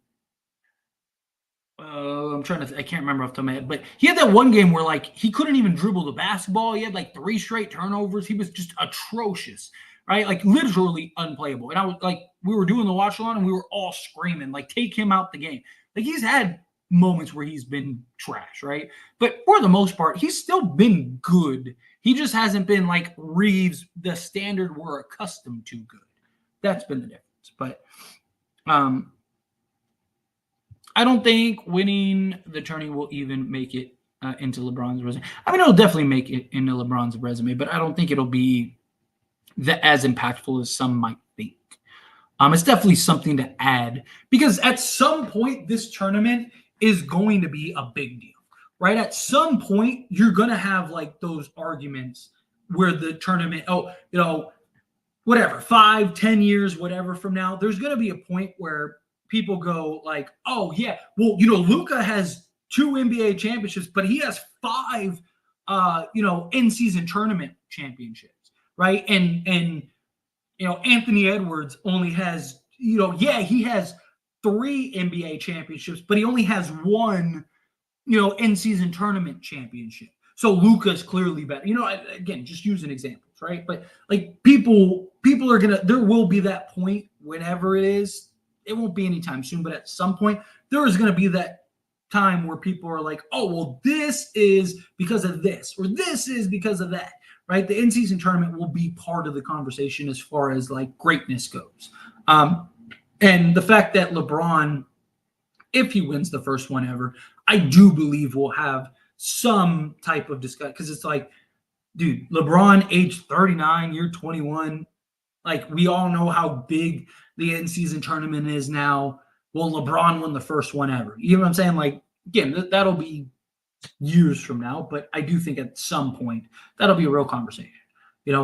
trying to. I can't remember off the top of my head, but he had that one game where like he couldn't even dribble the basketball. He had like 3 straight turnovers. He was just atrocious, right? Like literally unplayable. And I was like, we were doing the watch along, and we were all screaming, like, take him out the game. Like he's had moments where he's been trash, right? But for the most part, he's still been good. He just hasn't been like Reeves, the standard we're accustomed to good. That's been the difference. But I don't think winning the tourney will even make it into LeBron's resume. I mean, it'll definitely make it into LeBron's resume, but I don't think it'll be as impactful as some might think. It's definitely something to add because at some point this tournament is going to be a big deal, right? At some point you're going to have like those arguments where the tournament, whatever, 5, 10 years, whatever from now, there's going to be a point where people go like, oh yeah, well, Luka has 2 NBA championships, but he has 5, in-season tournament championships, right? And Anthony Edwards only has, he has 3 NBA championships, but he only has 1, in-season tournament championship. So Luka's clearly better. Again, just using examples, right? But like people are there will be that point whenever it is. It won't be anytime soon, but at some point there is gonna be that time where people are like, oh, well, this is because of this, or this is because of that, right? The in-season tournament will be part of the conversation as far as like greatness goes. And the fact that LeBron, if he wins the first one ever, I do believe we'll have some type of discussion, because it's like, dude, LeBron, age 39, year 21, like we all know how big the in-season tournament is now. Well, LeBron won the first one ever. You know what I'm saying? Like, again, that'll be years from now, but I do think at some point that'll be a real conversation.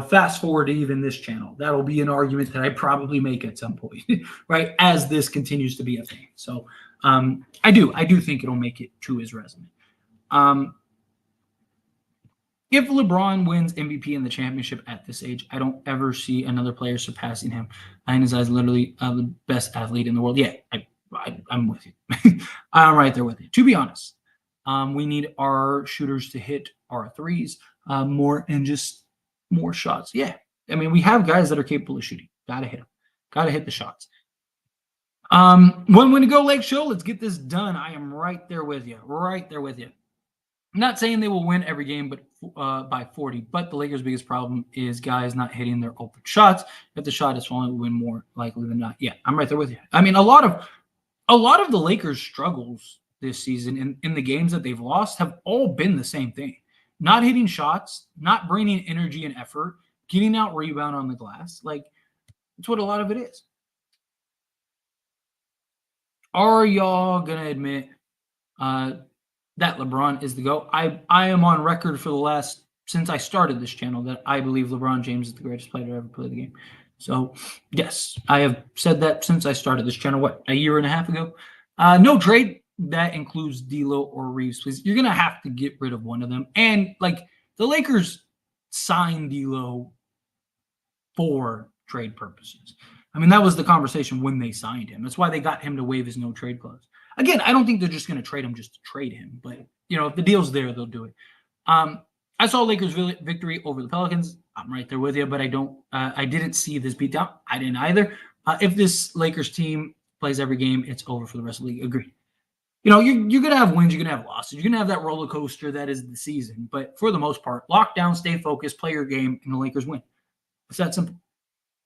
Fast forward to even this channel, that'll be an argument that I probably make at some point, right? As this continues to be a thing. So I do think it'll make it to his resume. If LeBron wins MVP in the championship at this age, I don't ever see another player surpassing him. In his eyes, literally the best athlete in the world. Yeah, I'm with you. I'm right there with you. To be honest, we need our shooters to hit our threes more and just more shots. Yeah, I mean, we have guys that are capable of shooting. Gotta hit them. Gotta hit the shots. One win to go, Lake Show. Let's get this done. I am right there with you. Right there with you. I'm not saying they will win every game, but by 40. But the Lakers' biggest problem is guys not hitting their open shots. If the shot is falling, we win more likely than not. Yeah, I'm right there with you. I mean, a lot of the Lakers' struggles this season in the games that they've lost have all been the same thing: not hitting shots, not bringing energy and effort, getting out rebound on the glass. Like, that's what a lot of it is. Are y'all gonna admit that LeBron is the GOAT? I am on record for the last, since I started this channel, that I believe LeBron James is the greatest player to ever play the game. So, yes, I have said that since I started this channel, a year and a half ago? No trade. That includes D'Lo or Reeves, please. You're going to have to get rid of one of them. And, like, the Lakers signed D'Lo for trade purposes. I mean, that was the conversation when they signed him. That's why they got him to waive his no-trade clause. Again, I don't think they're just going to trade him just to trade him. But, if the deal's there, they'll do it. I saw Lakers' victory over the Pelicans. I'm right there with you, but I didn't see this beatdown. I didn't either. If this Lakers team plays every game, it's over for the rest of the league. Agreed. You're going to have wins. You're going to have losses. You're going to have that roller coaster that is the season. But for the most part, lock down, stay focused, play your game, and the Lakers win. It's that simple.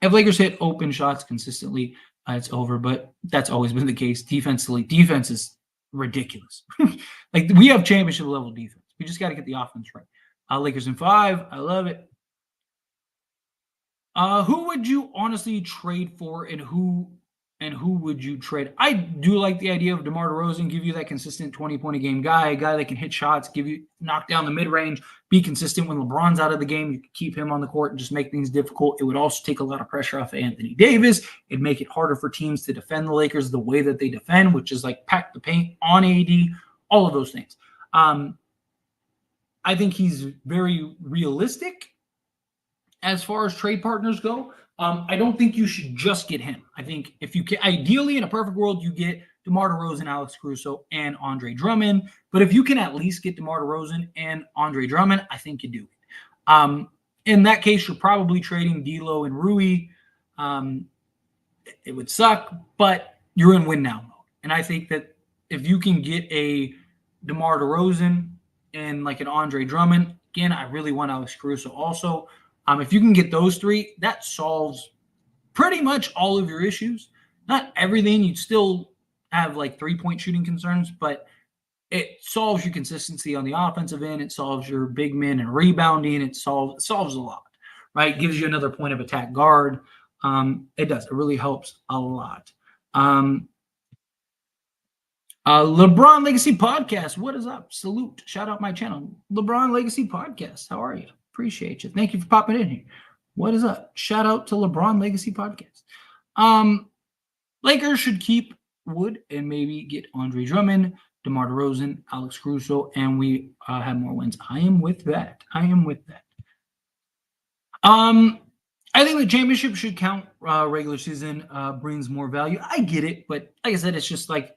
If Lakers hit open shots consistently, it's over. But that's always been the case. Defense is ridiculous. Like, we have championship level defense. We just got to get the offense right. Lakers in 5. I love it. Who would you honestly trade for, and who would you trade? I do like the idea of DeMar DeRozan, give you that consistent 20-point a game guy, a guy that can hit shots, knock down the mid-range, be consistent when LeBron's out of the game. You can keep him on the court and just make things difficult. It would also take a lot of pressure off of Anthony Davis. It'd make it harder for teams to defend the Lakers the way that they defend, which is like pack the paint on AD, all of those things. I think he's very realistic as far as trade partners go. I don't think you should just get him. I think if you can, ideally in a perfect world, you get DeMar DeRozan, Alex Caruso, and Andre Drummond. But if you can at least get DeMar DeRozan and Andre Drummond, I think you do it. In that case, you're probably trading D'Lo and Rui. It would suck, but you're in win now mode. And I think that if you can get a DeMar DeRozan and like an Andre Drummond, again, I really want Alex Caruso also. If you can get those three, that solves pretty much all of your issues. Not everything. You'd still have like 3-point shooting concerns, but it solves your consistency on the offensive end. It solves your big men and rebounding. It solves a lot, right? Gives you another point of attack guard. It does. It really helps a lot. LeBron Legacy Podcast. What is up? Salute. Shout out my channel. LeBron Legacy Podcast. How are you? Appreciate you. Thank you for popping in here. What is up? Shout out to LeBron Legacy Podcast. Lakers should keep Wood and maybe get Andre Drummond, DeMar DeRozan, Alex Caruso, and we have more wins. I am with that. I think the championship should count. Regular season brings more value. I get it, but like I said, it's just like,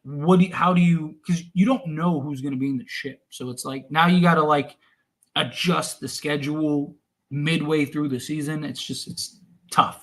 how do you, because you don't know who's going to be in the ship. So it's like, now you got to like adjust the schedule midway through the season. It's tough,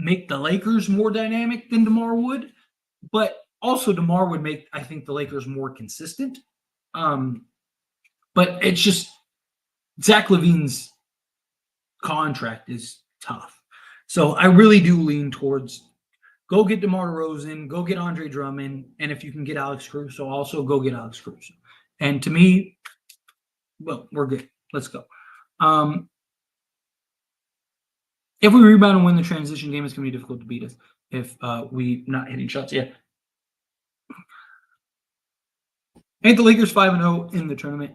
make the Lakers more dynamic than DeMar would, but also DeMar would make, I think, the Lakers more consistent. But it's just Zach LaVine's contract is tough. So I really do lean towards go get DeMar DeRozan, go get Andre Drummond, and if you can get Alex Caruso, also go get Alex Caruso. And to me, well, we're good. Let's go. If we rebound and win the transition game, it's going to be difficult to beat us if we not hitting shots yet. Ain't the Lakers 5-0 in the tournament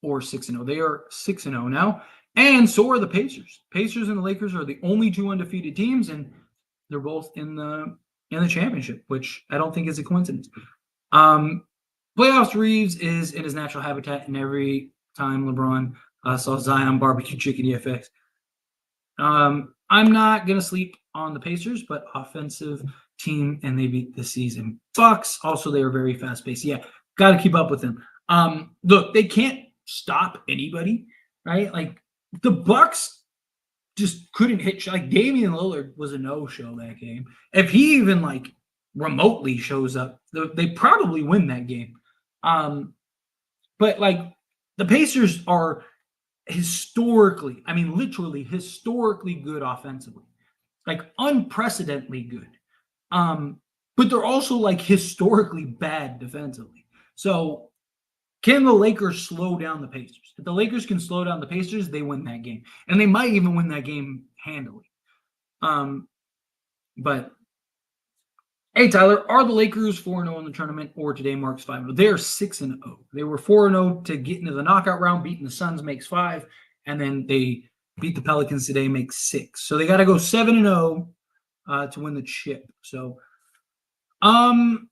or 6-0? They are 6-0 now, and so are the Pacers. Pacers and the Lakers are the only two undefeated teams, and they're both in the championship, which I don't think is a coincidence. Playoffs Reeves is in his natural habitat, and every time LeBron saw Zion barbecue chicken EFX. I'm not gonna sleep on the Pacers, but offensive team, and they beat the season Bucks. Also, they are very fast paced. Yeah, got to keep up with them. Look, they can't stop anybody, right? Like the Bucks just couldn't hit. Like Damian Lillard was a no-show that game. If he even like remotely shows up, they probably win that game. But like the Pacers are historically, I mean, literally historically good offensively, like unprecedentedly good. But they're also like historically bad defensively. So can the Lakers slow down the Pacers? If the Lakers can slow down the Pacers, they win that game. And they might even win that game handily. But hey, Tyler, are the Lakers 4-0 in the tournament or today marks 5-0? They are 6-0. They were 4-0 to get into the knockout round, beating the Suns makes 5, and then they beat the Pelicans today, makes 6. So they got to go 7-0 to win the chip. So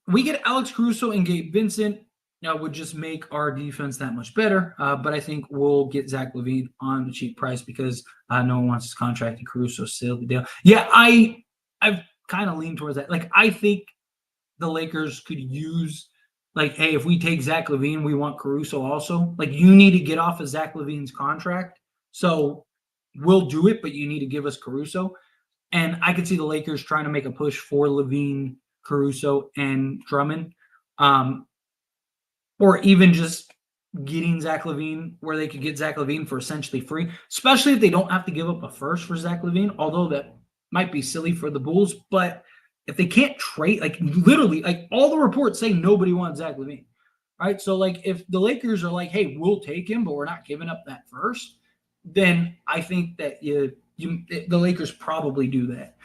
we get Alex Caruso and Gabe Vincent. That would just make our defense that much better. But I think we'll get Zach LaVine on the cheap price because no one wants his contract, and Caruso sealed the deal. Yeah, I've kind of lean towards that. Like, I think the Lakers could use, like, hey, if we take Zach LaVine, we want Caruso also. Like, you need to get off of Zach LaVine's contract. So we'll do it, but you need to give us Caruso. And I could see the Lakers trying to make a push for LaVine, Caruso, and Drummond. Or even just getting Zach LaVine where they could get Zach LaVine for essentially free, especially if they don't have to give up a first for Zach LaVine, although that might be silly for the Bulls. But if they can't trade, like literally, like all the reports say nobody wants Zach LaVine, right? So like if the Lakers are like, hey, we'll take him, but we're not giving up that first, then I think that the Lakers probably do that.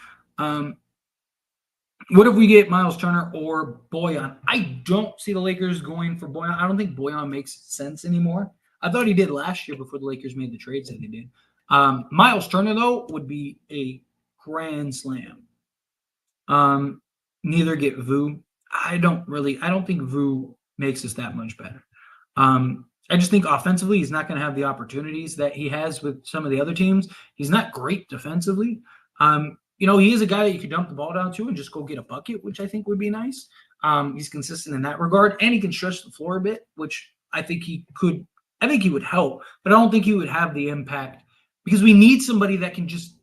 What if we get Miles Turner or Boyan? I don't see the Lakers going for Boyan. I don't think Boyan makes sense anymore. I thought he did last year before the Lakers made the trades that they did. Miles Turner, though, would be a grand slam. Neither get Vu. I don't think Vu makes us that much better. I just think offensively, he's not going to have the opportunities that he has with some of the other teams. He's not great defensively. He is a guy that you could dump the ball down to and just go get a bucket, which I think would be nice. He's consistent in that regard, and he can stretch the floor a bit, which I think he could. I think he would help, but I don't think he would have the impact because we need somebody that can just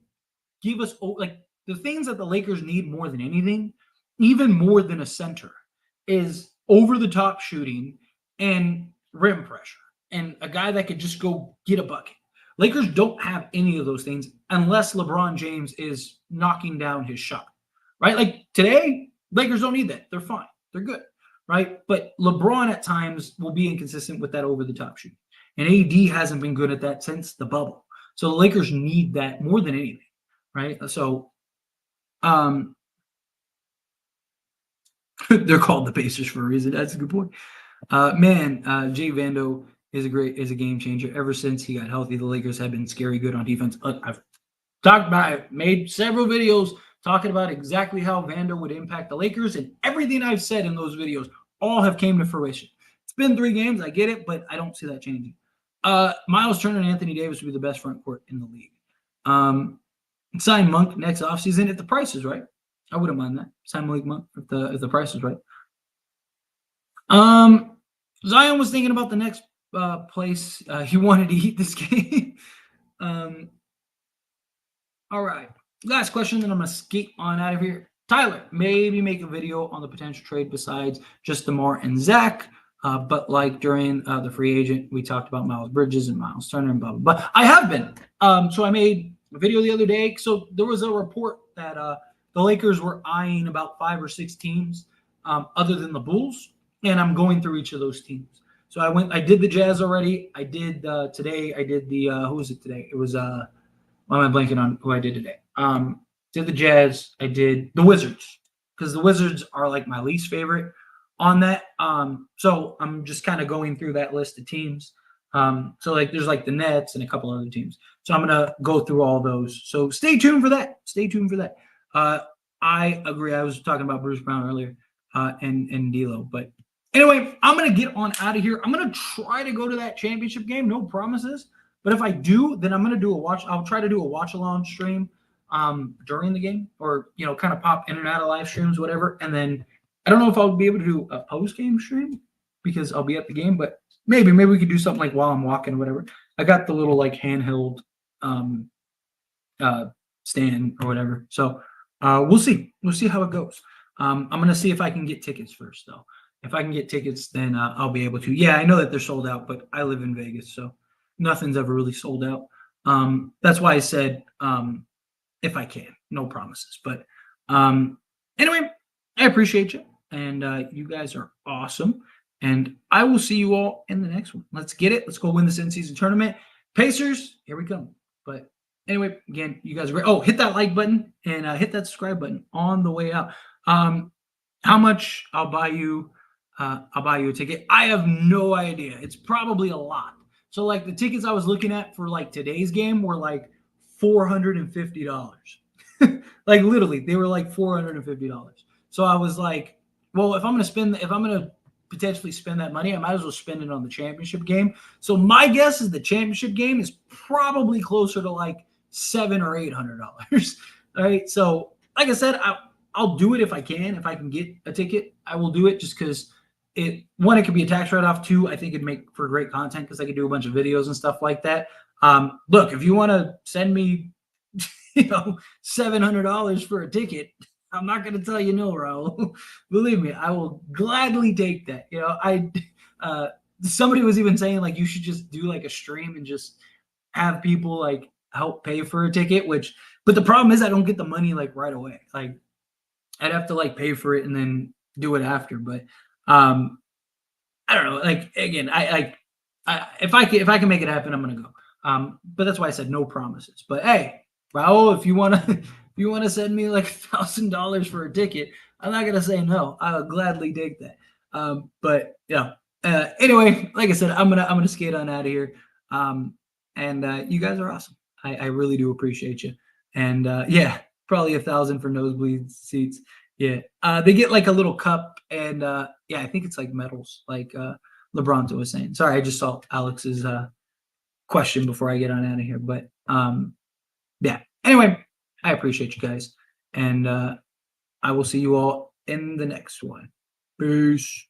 give us like the things that the Lakers need more than anything, even more than a center, is over the top shooting and rim pressure, and a guy that could just go get a bucket. Lakers don't have any of those things unless LeBron James is knocking down his shot, right? Like today, Lakers don't need that. They're fine. They're good, right? But LeBron at times will be inconsistent with that over-the-top shooting. And AD hasn't been good at that since the bubble. So the Lakers need that more than anything, right? So they're called the Pacers for a reason. That's a good point. Jay Vando is a game changer. Ever since he got healthy, the Lakers have been scary good on defense. I've made several videos talking about exactly how Vando would impact the Lakers, and everything I've said in those videos all have came to fruition. It's been 3 games, I get it, but I don't see that changing. Miles Turner and Anthony Davis would be the best front court in the league. Sign Monk next offseason if the price is right. I wouldn't mind that. Sign Malik Monk if the price is right. Zion was thinking about the next place he wanted to eat this game. All right. last question, then I'm gonna skate on out of here. Tyler, maybe make a video on the potential trade besides just DeMar and Zach. But like during the free agent, we talked about Miles Bridges and Miles Turner and blah blah blah. I have been. So I made a video the other day. So there was a report that the Lakers were eyeing about 5 or 6 teams other than the Bulls, and I'm going through each of those teams. So I did the Jazz already. I did today. I did the who was it today? It was why am I blanking on who I did today? Did the Jazz. I did the Wizards because the Wizards are like my least favorite on that. So I'm just kind of going through that list of teams. So like there's like the Nets and a couple other teams. So I'm gonna go through all those. So stay tuned for that. Stay tuned for that. I agree. I was talking about Bruce Brown earlier and D'Lo, but anyway, I'm gonna get on out of here. I'm gonna try to go to that championship game. No promises. But if I do, then I'm gonna do a watch. I'll try to do a watch along stream during the game, or kind of pop in and out of live streams, whatever. And then I don't know if I'll be able to do a post game stream because I'll be at the game, but maybe we could do something like while I'm walking or whatever. I got the little like handheld stand or whatever. So we'll see. We'll see how it goes. I'm gonna see if I can get tickets first, though. If I can get tickets, then I'll be able to. Yeah, I know that they're sold out, but I live in Vegas, so nothing's ever really sold out. That's why I said if I can, no promises. But anyway, I appreciate you, and you guys are awesome. And I will see you all in the next one. Let's get it. Let's go win this in-season tournament. Pacers, here we come. But anyway, again, you guys are great. Oh, hit that like button and hit that subscribe button on the way out. How much I'll buy you a ticket? I have no idea. It's probably a lot. So like the tickets I was looking at for like today's game were like $450. Like literally, they were like $450. So I was like, well, if I'm gonna potentially spend that money, I might as well spend it on the championship game. So my guess is the championship game is probably closer to like $700 or $800. All right. So like I said, I'll do it if I can. If I can get a ticket, I will do it just because it could be a tax write-off. 2, I think it'd make for great content because I could do a bunch of videos and stuff like that. Look, if you want to send me, $700 for a ticket, I'm not going to tell you no, Raul. Believe me, I will gladly take that. Somebody was even saying like you should just do like a stream and just have people like help pay for a ticket. But the problem is I don't get the money like right away. Like I'd have to like pay for it and then do it after. But I don't know. Like again, if I can make it happen, I'm gonna go. But that's why I said no promises. But hey, Raul, if you wanna send me like $1,000 for a ticket, I'm not gonna say no. I'll gladly take that. But yeah. Anyway, like I said, I'm gonna skate on out of here. And you guys are awesome. I really do appreciate you. And yeah, probably 1,000 for nosebleed seats. Yeah. They get like a little cup and yeah, I think it's like medals, like LeBronto was saying. Sorry, I just saw Alex's question before I get on out of here. But yeah. Anyway, I appreciate you guys. And I will see you all in the next one. Peace.